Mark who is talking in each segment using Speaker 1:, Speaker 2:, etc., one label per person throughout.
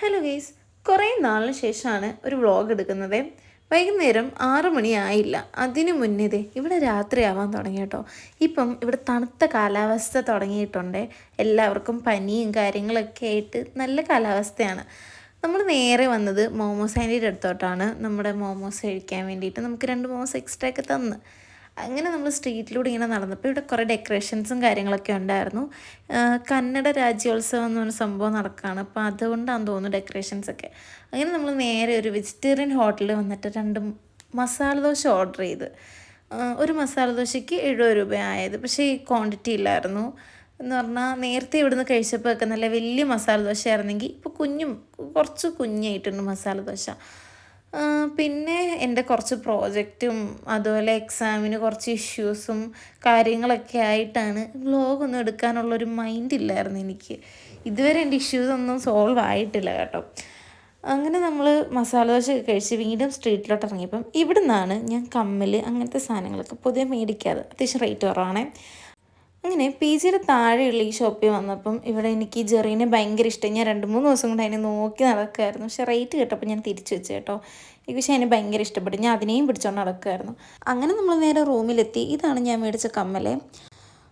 Speaker 1: Hello guys, കുറേ നാളിന് ശേഷമാണ് ഒരു വ്ളോഗ് എടുക്കുന്നത്. വൈകുന്നേരം 6 മണിയായില്ല, അതിനു മുന്നേ ഇവിടെ രാത്രിയാവാൻ തുടങ്ങി കേട്ടോ. ഇപ്പം ഇവിടെ തണുത്ത കാലാവസ്ഥ തുടങ്ങിയിട്ടുണ്ട്. എല്ലാവർക്കും പനിയും കാര്യങ്ങളൊക്കെ ആയിട്ട് നല്ല കാലാവസ്ഥയാണ്. നമ്മൾ നേരെ വന്നത് മോമോസ് ആൻറ്റിയുടെ അടുത്തോട്ടാണ്. നമ്മുടെ മോമോസ് കഴിക്കാൻ വേണ്ടിയിട്ട് നമുക്ക് 2 മോമോസ് എക്സ്ട്രാ ഒക്കെ തന്ന്. അങ്ങനെ നമ്മൾ സ്ട്രീറ്റിലൂടെ ഇങ്ങനെ നടന്നപ്പോൾ ഇവിടെ കുറേ ഡെക്കറേഷൻസും കാര്യങ്ങളൊക്കെ ഉണ്ടായിരുന്നു. കന്നഡ രാജ്യോത്സവം എന്ന് പറഞ്ഞ സംഭവം നടക്കുകയാണ്. അപ്പോൾ അതുകൊണ്ടാണെന്ന് തോന്നുന്നു ഡെക്കറേഷൻസൊക്കെ. അങ്ങനെ നമ്മൾ നേരെ ഒരു വെജിറ്റേറിയൻ ഹോട്ടലിൽ വന്നിട്ട് 2 മസാല ദോശ ഓർഡർ ചെയ്ത്. ഒരു മസാല ദോശയ്ക്ക് 70 രൂപയായത്. പക്ഷേ ഈ ക്വാണ്ടിറ്റി ഇല്ലായിരുന്നു. എന്ന് പറഞ്ഞാൽ നേരത്തെ ഇവിടുന്ന് കഴിച്ചപ്പോഴൊക്കെ നല്ല വലിയ മസാല ദോശ ആയിരുന്നെങ്കിൽ ഇപ്പോൾ കുറച്ച് കുഞ്ഞായിട്ടുണ്ട് മസാല ദോശ. പിന്നെ എൻ്റെ കുറച്ച് പ്രോജക്റ്റും അതുപോലെ എക്സാമിന് കുറച്ച് ഇഷ്യൂസും കാര്യങ്ങളൊക്കെ ആയിട്ടാണ് വ്ളോഗൊന്നും എടുക്കാനുള്ളൊരു മൈൻഡില്ലായിരുന്നു എനിക്ക്. ഇതുവരെ എൻ്റെ ഇഷ്യൂസൊന്നും സോൾവ് ആയിട്ടില്ല കേട്ടോ. അങ്ങനെ നമ്മൾ മസാല ദോശ കഴിച്ച് വീണ്ടും സ്ട്രീറ്റിലോട്ട് ഇറങ്ങിയപ്പം ഇവിടെ നിന്നാണ് ഞാൻ കമ്മൽ അങ്ങനത്തെ സാധനങ്ങളൊക്കെ പൊതുവെ മേടിക്കാതെ. അത്യാവശ്യം റേറ്റ് കുറവാണേ. അങ്ങനെ പി ജിയുടെ താഴെയുള്ള ഈ ഷോപ്പിൽ വന്നപ്പം ഇവിടെ എനിക്ക് ജെറീനെ ഭയങ്കര ഇഷ്ടം. ഞാൻ 2-3 ദിവസം കൊണ്ട് അതിനെ നോക്കി നടക്കുമായിരുന്നു. പക്ഷേ റേറ്റ് കേട്ടപ്പോൾ ഞാൻ തിരിച്ചു വെച്ചു കേട്ടോ. എനിക്ക് പക്ഷേ അതിനെ ഭയങ്കര ഇഷ്ടപ്പെട്ടു. ഞാൻ അതിനെയും പിടിച്ചോണ്ട് നടക്കുമായിരുന്നു. അങ്ങനെ നമ്മൾ നേരെ റൂമിലെത്തി. ഇതാണ് ഞാൻ മേടിച്ച കമ്മൽ.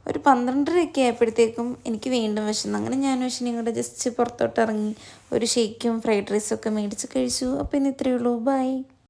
Speaker 1: ഒരു 12:30 ആയപ്പോഴത്തേക്കും എനിക്ക് വീണ്ടും വിശന്നു. അങ്ങനെ ഞാൻ ഇങ്ങോട്ട് ജസ്റ്റ് പുറത്തോട്ട് ഇറങ്ങി ഒരു ഷേക്കും ഫ്രൈഡ് റൈസും ഒക്കെ മേടിച്ച് കഴിച്ചു. അപ്പോൾ ഇന്ന് ഇത്രയേ ഉള്ളൂ. ബൈ.